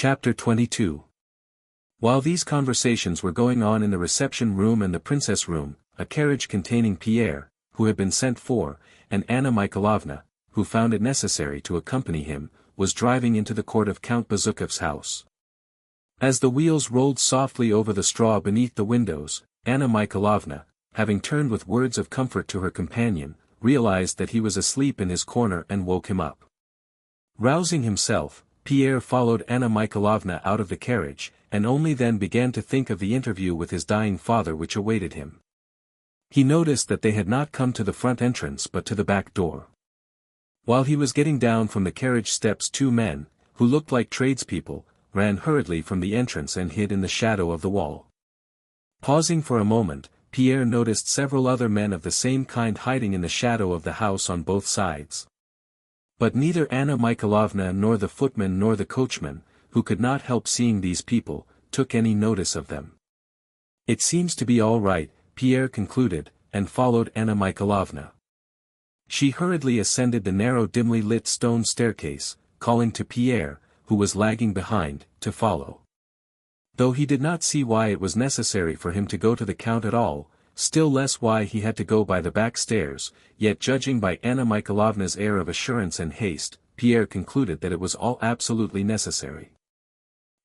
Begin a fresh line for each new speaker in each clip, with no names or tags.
Chapter 22. While these conversations were going on in the reception room and the princess room, a carriage containing Pierre, who had been sent for, and Anna Mikhailovna, who found it necessary to accompany him, was driving into the court of Count Bezukhev's house. As the wheels rolled softly over the straw beneath the windows, Anna Mikhailovna, having turned with words of comfort to her companion, realized that he was asleep in his corner and woke him up. Rousing himself, Pierre followed Anna Mikhailovna out of the carriage, and only then began to think of the interview with his dying father which awaited him. He noticed that they had not come to the front entrance but to the back door. While he was getting down from the carriage steps, two men, who looked like tradespeople, ran hurriedly from the entrance and hid in the shadow of the wall. Pausing for a moment, Pierre noticed several other men of the same kind hiding in the shadow of the house on both sides. But neither Anna Mikhailovna nor the footman nor the coachman, who could not help seeing these people, took any notice of them. It seems to be all right, Pierre concluded, and followed Anna Mikhailovna. She hurriedly ascended the narrow dimly lit stone staircase, calling to Pierre, who was lagging behind, to follow. Though he did not see why it was necessary for him to go to the count at all, still less why he had to go by the back stairs, yet judging by Anna Mikhailovna's air of assurance and haste, Pierre concluded that it was all absolutely necessary.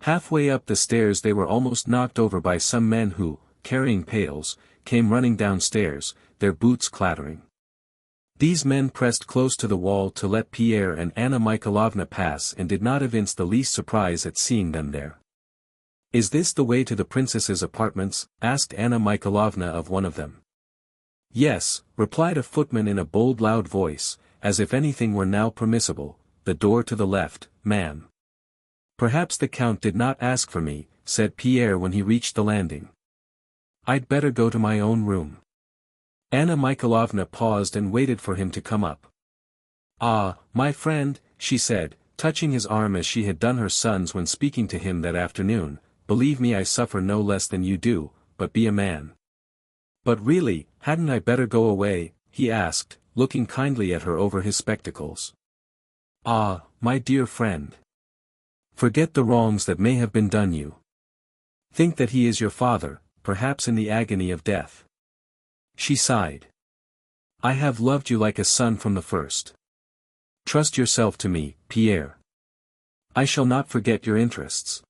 Halfway up the stairs they were almost knocked over by some men who, carrying pails, came running downstairs, their boots clattering. These men pressed close to the wall to let Pierre and Anna Mikhailovna pass and did not evince the least surprise at seeing them there. "Is this the way to the princess's apartments?" asked Anna Mikhailovna of one of them. "Yes," replied a footman in a bold loud voice, as if anything were now permissible, "the door to the left, ma'am." "Perhaps the count did not ask for me," said Pierre when he reached the landing. "I'd better go to my own room." Anna Mikhailovna paused and waited for him to come up. "Ah, my friend," she said, touching his arm as she had done her son's when speaking to him that afternoon, "believe me, I suffer no less than you do, but be a man." "But really, hadn't I better go away?" he asked, looking kindly at her over his spectacles. "Ah, my dear friend. Forget the wrongs that may have been done you. Think that he is your father, perhaps in the agony of death." She sighed. "I have loved you like a son from the first. Trust yourself to me, Pierre. I shall not forget your interests."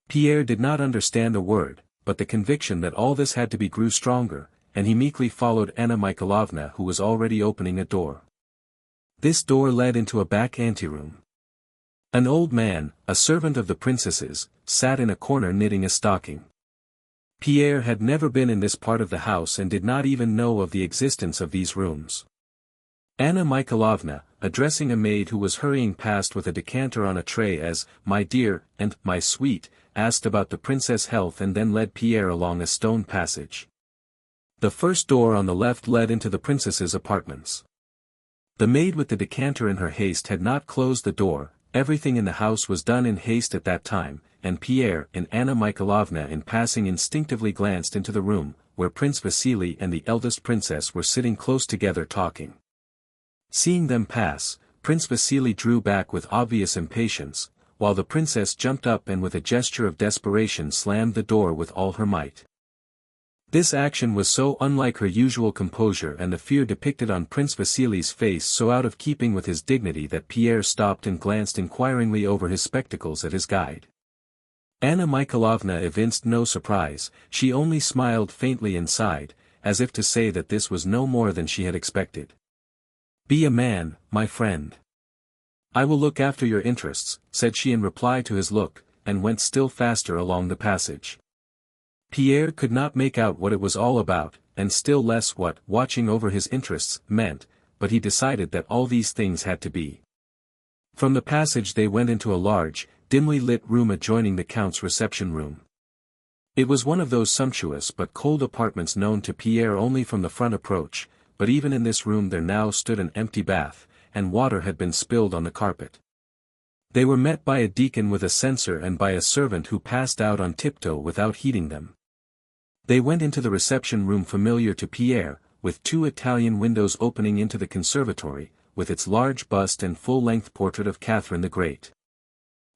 Pierre did not understand a word, but the conviction that all this had to be grew stronger, and he meekly followed Anna Mikhailovna, who was already opening a door. This door led into a back anteroom. An old man, a servant of the princess's, sat in a corner knitting a stocking. Pierre had never been in this part of the house and did not even know of the existence of these rooms. Anna Mikhailovna, addressing a maid who was hurrying past with a decanter on a tray as, "My dear," and "My sweet," asked about the princess' health and then led Pierre along a stone passage. The first door on the left led into the princess's apartments. The maid with the decanter in her haste had not closed the door. Everything in the house was done in haste at that time, and Pierre and Anna Mikhailovna in passing instinctively glanced into the room, where Prince Vasily and the eldest princess were sitting close together talking. Seeing them pass, Prince Vasily drew back with obvious impatience, while the princess jumped up and with a gesture of desperation slammed the door with all her might. This action was so unlike her usual composure and the fear depicted on Prince Vasily's face so out of keeping with his dignity that Pierre stopped and glanced inquiringly over his spectacles at his guide. Anna Mikhailovna evinced no surprise, she only smiled faintly and sighed, as if to say that this was no more than she had expected. "Be a man, my friend. I will look after your interests," said she in reply to his look, and went still faster along the passage. Pierre could not make out what it was all about, and still less what "watching over his interests" meant, but he decided that all these things had to be. From the passage they went into a large, dimly lit room adjoining the count's reception room. It was one of those sumptuous but cold apartments known to Pierre only from the front approach, but even in this room there now stood an empty bath, and water had been spilled on the carpet. They were met by a deacon with a censer and by a servant who passed out on tiptoe without heeding them. They went into the reception room familiar to Pierre, with two Italian windows opening into the conservatory, with its large bust and full-length portrait of Catherine the Great.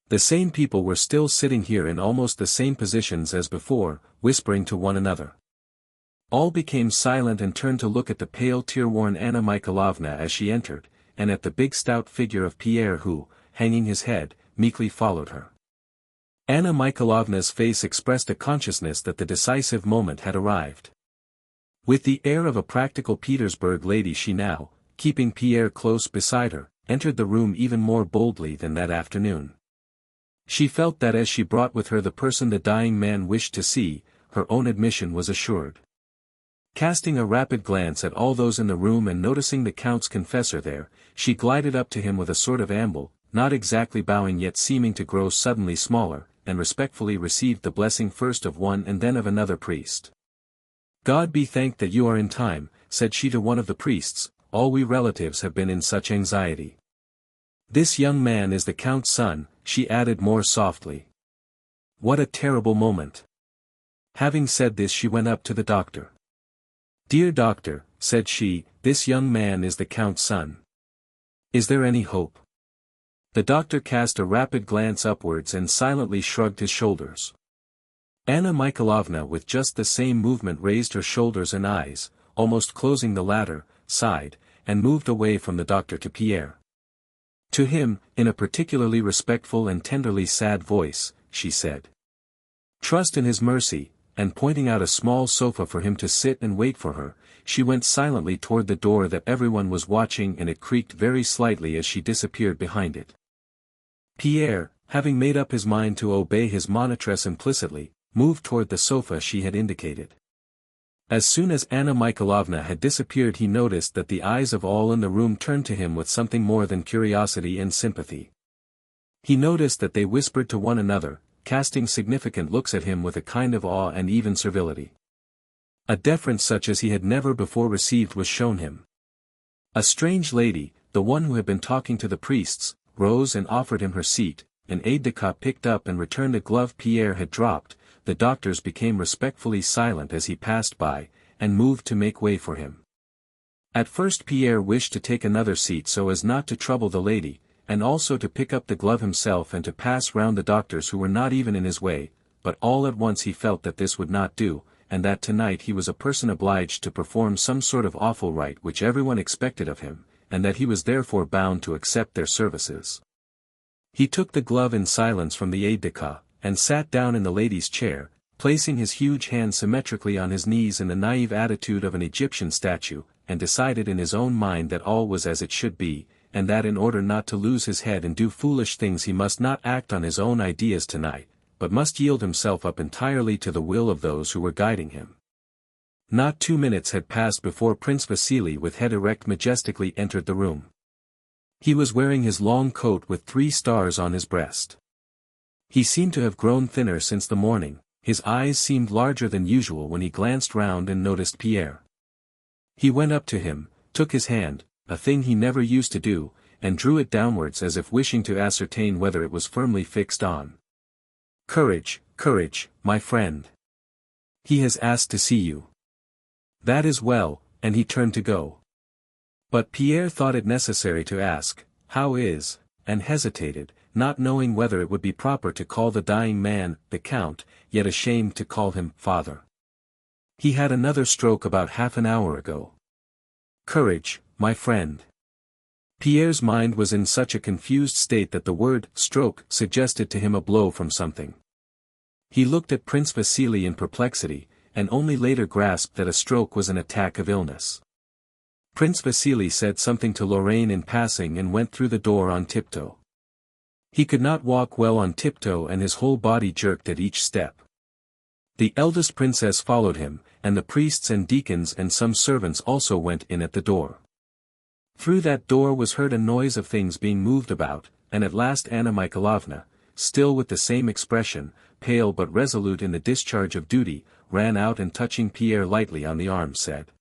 The same people were still sitting here in almost the same positions as before, whispering to one another. All became silent and turned to look at the pale tear-worn Anna Mikhailovna as she entered, and at the big stout figure of Pierre who, hanging his head, meekly followed her. Anna Mikhailovna's face expressed a consciousness that the decisive moment had arrived. With the air of a practical Petersburg lady she now, keeping Pierre close beside her, entered the room even more boldly than that afternoon. She felt that as she brought with her the person the dying man wished to see, her own admission was assured. Casting a rapid glance at all those in the room and noticing the Count's confessor there, she glided up to him with a sort of amble, not exactly bowing yet seeming to grow suddenly smaller, and respectfully received the blessing first of one and then of another priest. "God be thanked that you are in time," said she to one of the priests, "all we relatives have been in such anxiety. This young man is the Count's son," she added more softly. "What a terrible moment." Having said this she went up to the doctor. "Dear doctor," said she, "this young man is the Count's son. Is there any hope?" The doctor cast a rapid glance upwards and silently shrugged his shoulders. Anna Mikhailovna with just the same movement raised her shoulders and eyes, almost closing the latter, sighed, and moved away from the doctor to Pierre. To him, in a particularly respectful and tenderly sad voice, she said, "Trust in his mercy," and pointing out a small sofa for him to sit and wait for her, she went silently toward the door that everyone was watching and it creaked very slightly as she disappeared behind it. Pierre, having made up his mind to obey his monitress implicitly, moved toward the sofa she had indicated. As soon as Anna Mikhailovna had disappeared he noticed that the eyes of all in the room turned to him with something more than curiosity and sympathy. He noticed that they whispered to one another, casting significant looks at him with a kind of awe and even servility. A deference such as he had never before received was shown him. A strange lady, the one who had been talking to the priests, rose and offered him her seat, an aide-de-camp picked up and returned a glove Pierre had dropped, the doctors became respectfully silent as he passed by, and moved to make way for him. At first Pierre wished to take another seat so as not to trouble the lady, and also to pick up the glove himself and to pass round the doctors who were not even in his way, but all at once he felt that this would not do, and that tonight he was a person obliged to perform some sort of awful rite which everyone expected of him, and that he was therefore bound to accept their services. He took the glove in silence from the aide-de-camp, and sat down in the lady's chair, placing his huge hands symmetrically on his knees in the naive attitude of an Egyptian statue, and decided in his own mind that all was as it should be, and that in order not to lose his head and do foolish things he must not act on his own ideas tonight, but must yield himself up entirely to the will of those who were guiding him. Not 2 minutes had passed before Prince Vasily with head erect majestically entered the room. He was wearing his long coat with 3 stars on his breast. He seemed to have grown thinner since the morning, his eyes seemed larger than usual when he glanced round and noticed Pierre. He went up to him, took his hand, a thing he never used to do, and drew it downwards as if wishing to ascertain whether it was firmly fixed on. "Courage, courage, my friend. He has asked to see you." "That is well," and he turned to go. But Pierre thought it necessary to ask, "How is," and hesitated, not knowing whether it would be proper to call the dying man, the Count, yet ashamed to call him, father. "He had another stroke about half an hour ago." "Courage, my friend." Pierre's mind was in such a confused state that the word stroke suggested to him a blow from something. He looked at Prince Vasily in perplexity, and only later grasped that a stroke was an attack of illness. Prince Vasily said something to Lorraine in passing and went through the door on tiptoe. He could not walk well on tiptoe and his whole body jerked at each step. The eldest princess followed him, and the priests and deacons and some servants also went in at the door. Through that door was heard a noise of things being moved about, and at last Anna Mikhailovna, still with the same expression, pale but resolute in the discharge of duty, ran out and touching Pierre lightly on the arm said,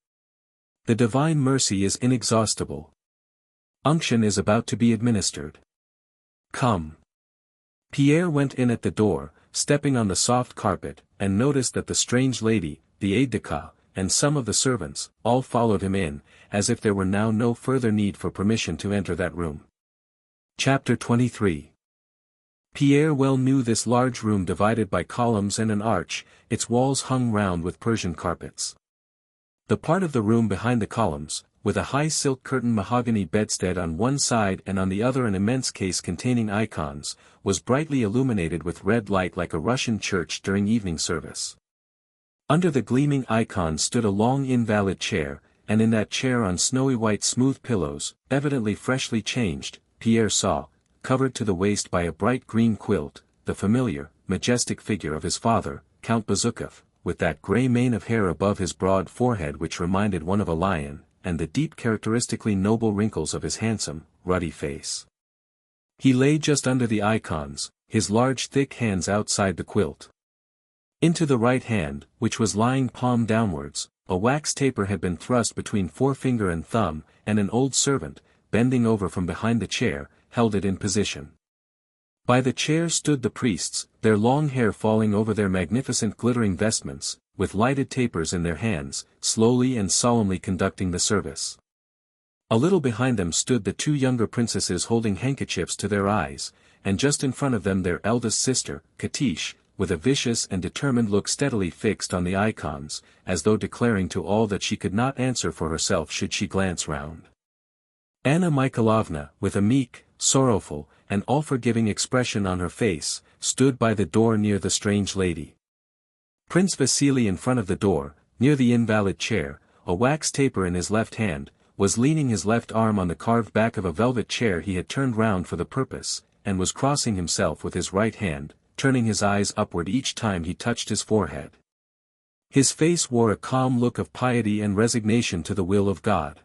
"The divine mercy is inexhaustible. Unction is about to be administered. Come." Pierre went in at the door, stepping on the soft carpet, and noticed that the strange lady, the aide-de-camp, and some of the servants, all followed him in, as if there were now no further need for permission to enter that room. Chapter 23. Pierre well knew this large room divided by columns and an arch, its walls hung round with Persian carpets. The part of the room behind the columns, with a high silk curtained mahogany bedstead on one side and on the other an immense case containing icons, was brightly illuminated with red light like a Russian church during evening service. Under the gleaming icons stood a long invalid chair, and in that chair on snowy white smooth pillows, evidently freshly changed, Pierre saw, covered to the waist by a bright green quilt, the familiar, majestic figure of his father, Count Bezukov, with that grey mane of hair above his broad forehead which reminded one of a lion, and the deep characteristically noble wrinkles of his handsome, ruddy face. He lay just under the icons, his large thick hands outside the quilt. Into the right hand, which was lying palm downwards, a wax taper had been thrust between forefinger and thumb, and an old servant, bending over from behind the chair, held it in position. By the chair stood the priests, their long hair falling over their magnificent glittering vestments, with lighted tapers in their hands, slowly and solemnly conducting the service. A little behind them stood the two younger princesses holding handkerchiefs to their eyes, and just in front of them their eldest sister, Katiche, with a vicious and determined look steadily fixed on the icons, as though declaring to all that she could not answer for herself should she glance round. Anna Mikhailovna, with a meek, sorrowful, and all-forgiving expression on her face, stood by the door near the strange lady. Prince Vasily in front of the door, near the invalid chair, a wax taper in his left hand, was leaning his left arm on the carved back of a velvet chair he had turned round for the purpose, and was crossing himself with his right hand, turning his eyes upward each time he touched his forehead. His face wore a calm look of piety and resignation to the will of God.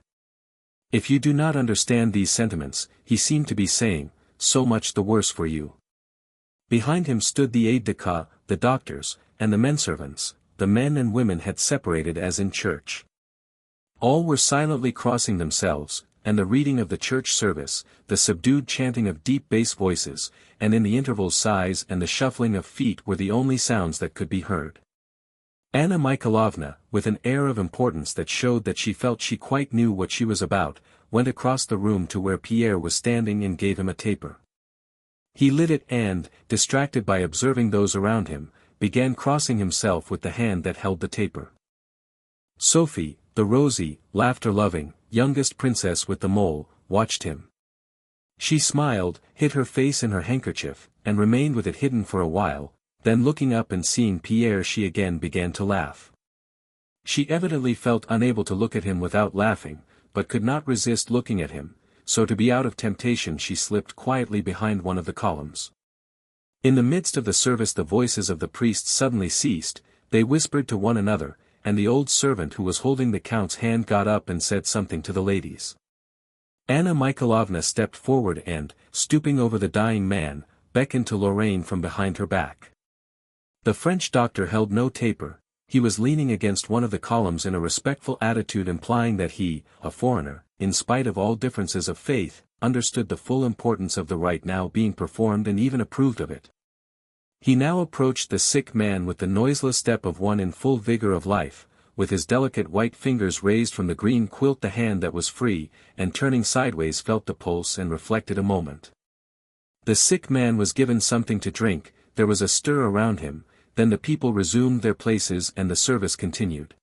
If you do not understand these sentiments, he seemed to be saying, so much the worse for you. Behind him stood the aide-de-camp, the doctors, and the menservants. The men and women had separated as in church. All were silently crossing themselves, and the reading of the church service, the subdued chanting of deep bass voices, and in the intervals sighs and the shuffling of feet were the only sounds that could be heard. Anna Mikhailovna, with an air of importance that showed that she felt she quite knew what she was about, went across the room to where Pierre was standing and gave him a taper. He lit it and, distracted by observing those around him, began crossing himself with the hand that held the taper. Sophie, the rosy, laughter-loving, youngest princess with the mole, watched him. She smiled, hid her face in her handkerchief, and remained with it hidden for a while, then looking up and seeing Pierre she again began to laugh. She evidently felt unable to look at him without laughing, but could not resist looking at him, so to be out of temptation she slipped quietly behind one of the columns. In the midst of the service the voices of the priests suddenly ceased, they whispered to one another, and the old servant who was holding the count's hand got up and said something to the ladies. Anna Mikhailovna stepped forward and, stooping over the dying man, beckoned to Lorraine from behind her back. The French doctor held no taper, he was leaning against one of the columns in a respectful attitude implying that he, a foreigner, in spite of all differences of faith, understood the full importance of the rite now being performed and even approved of it. He now approached the sick man with the noiseless step of one in full vigor of life, with his delicate white fingers raised from the green quilt the hand that was free, and turning sideways felt the pulse and reflected a moment. The sick man was given something to drink, there was a stir around him, then the people resumed their places and the service continued.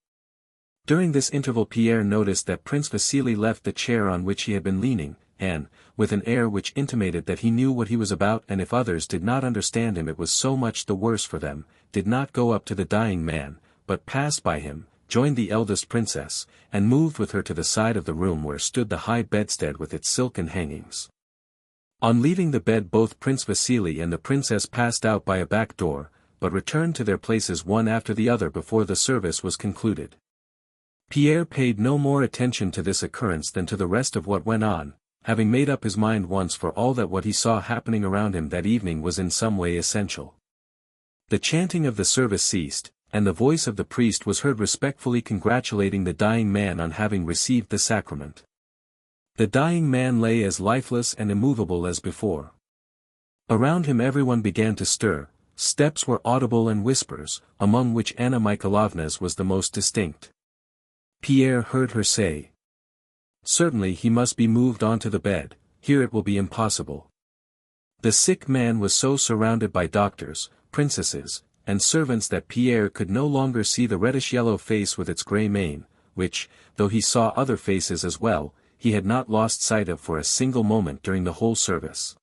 During this interval Pierre noticed that Prince Vasily left the chair on which he had been leaning, and, with an air which intimated that he knew what he was about and if others did not understand him it was so much the worse for them, did not go up to the dying man, but passed by him, joined the eldest princess, and moved with her to the side of the room where stood the high bedstead with its silken hangings. On leaving the bed both Prince Vasily and the princess passed out by a back door, but returned to their places one after the other before the service was concluded. Pierre paid no more attention to this occurrence than to the rest of what went on, having made up his mind once for all that what he saw happening around him that evening was in some way essential. The chanting of the service ceased, and the voice of the priest was heard respectfully congratulating the dying man on having received the sacrament. The dying man lay as lifeless and immovable as before. Around him everyone began to stir, steps were audible and whispers, among which Anna Mikhailovna's was the most distinct. Pierre heard her say, "Certainly he must be moved on to the bed, here it will be impossible." The sick man was so surrounded by doctors, princesses, and servants that Pierre could no longer see the reddish-yellow face with its grey mane, which, though he saw other faces as well, he had not lost sight of for a single moment during the whole service.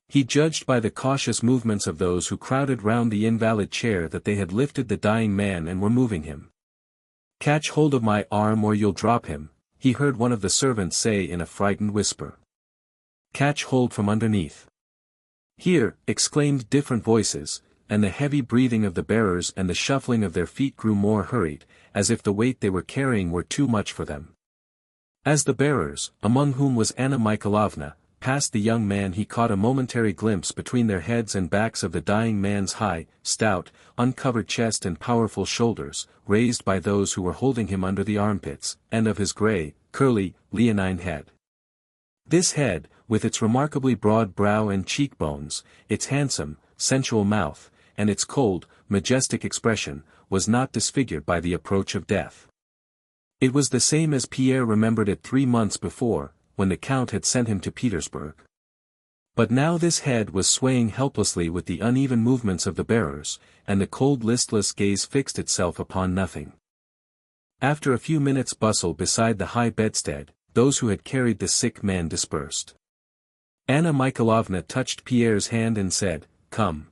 He judged by the cautious movements of those who crowded round the invalid chair that they had lifted the dying man and were moving him. "Catch hold of my arm or you'll drop him," he heard one of the servants say in a frightened whisper. "Catch hold from underneath." "Here," exclaimed different voices, and the heavy breathing of the bearers and the shuffling of their feet grew more hurried, as if the weight they were carrying were too much for them. As the bearers, among whom was Anna Mikhailovna, passed the young man, he caught a momentary glimpse between their heads and backs of the dying man's high, stout, uncovered chest and powerful shoulders, raised by those who were holding him under the armpits, and of his grey, curly, leonine head. This head, with its remarkably broad brow and cheekbones, its handsome, sensual mouth, and its cold, majestic expression, was not disfigured by the approach of death. It was the same as Pierre remembered it 3 months before, when the Count had sent him to Petersburg. But now this head was swaying helplessly with the uneven movements of the bearers, and the cold listless gaze fixed itself upon nothing. After a few minutes' bustle beside the high bedstead, those who had carried the sick man dispersed. Anna Mikhailovna touched Pierre's hand and said, "Come."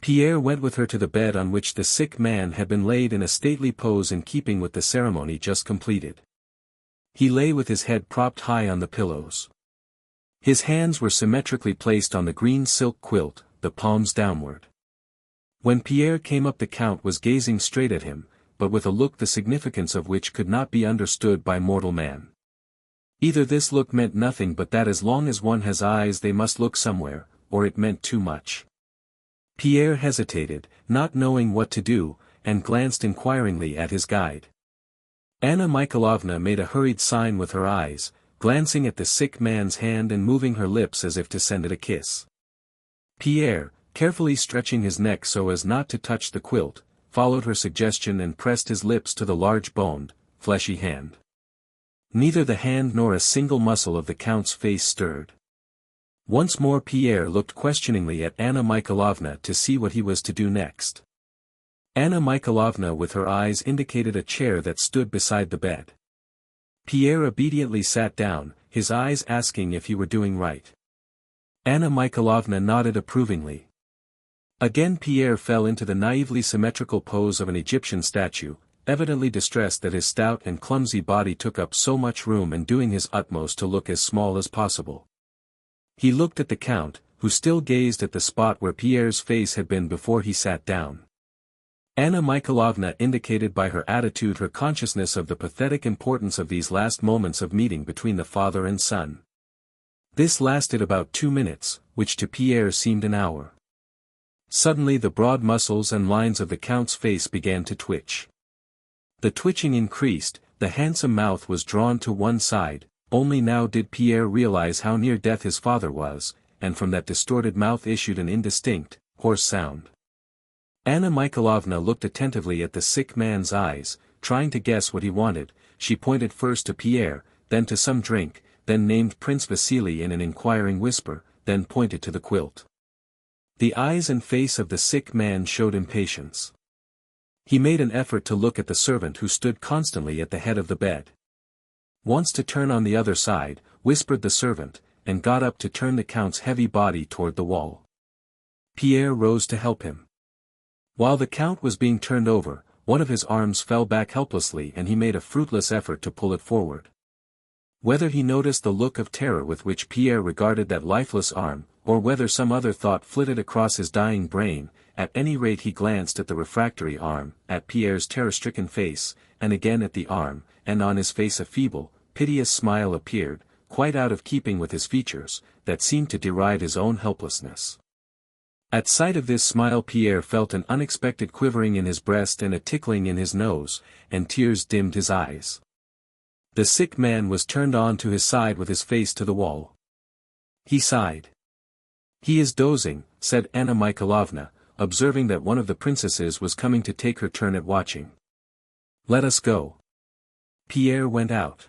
Pierre went with her to the bed on which the sick man had been laid in a stately pose in keeping with the ceremony just completed. He lay with his head propped high on the pillows. His hands were symmetrically placed on the green silk quilt, the palms downward. When Pierre came up, the Count was gazing straight at him, but with a look the significance of which could not be understood by mortal man. Either this look meant nothing but that as long as one has eyes they must look somewhere, or it meant too much. Pierre hesitated, not knowing what to do, and glanced inquiringly at his guide. Anna Mikhailovna made a hurried sign with her eyes, glancing at the sick man's hand and moving her lips as if to send it a kiss. Pierre, carefully stretching his neck so as not to touch the quilt, followed her suggestion and pressed his lips to the large boned, fleshy hand. Neither the hand nor a single muscle of the Count's face stirred. Once more Pierre looked questioningly at Anna Mikhailovna to see what he was to do next. Anna Mikhailovna with her eyes indicated a chair that stood beside the bed. Pierre obediently sat down, his eyes asking if he were doing right. Anna Mikhailovna nodded approvingly. Again Pierre fell into the naively symmetrical pose of an Egyptian statue, evidently distressed that his stout and clumsy body took up so much room and doing his utmost to look as small as possible. He looked at the Count, who still gazed at the spot where Pierre's face had been before he sat down. Anna Mikhailovna indicated by her attitude her consciousness of the pathetic importance of these last moments of meeting between the father and son. This lasted about 2 minutes, which to Pierre seemed an hour. Suddenly the broad muscles and lines of the Count's face began to twitch. The twitching increased, the handsome mouth was drawn to one side, only now did Pierre realize how near death his father was, and from that distorted mouth issued an indistinct, hoarse sound. Anna Mikhailovna looked attentively at the sick man's eyes, trying to guess what he wanted. She pointed first to Pierre, then to some drink, then named Prince Vasily in an inquiring whisper, then pointed to the quilt. The eyes and face of the sick man showed impatience. He made an effort to look at the servant who stood constantly at the head of the bed. "Wants to turn on the other side," whispered the servant, and got up to turn the Count's heavy body toward the wall. Pierre rose to help him. While the Count was being turned over, one of his arms fell back helplessly and he made a fruitless effort to pull it forward. Whether he noticed the look of terror with which Pierre regarded that lifeless arm, or whether some other thought flitted across his dying brain, at any rate he glanced at the refractory arm, at Pierre's terror-stricken face, and again at the arm, and on his face a feeble, piteous smile appeared, quite out of keeping with his features, that seemed to deride his own helplessness. At sight of this smile Pierre felt an unexpected quivering in his breast and a tickling in his nose, and tears dimmed his eyes. The sick man was turned on to his side with his face to the wall. He sighed. "He is dozing," said Anna Mikhailovna, observing that one of the princesses was coming to take her turn at watching. "Let us go." Pierre went out.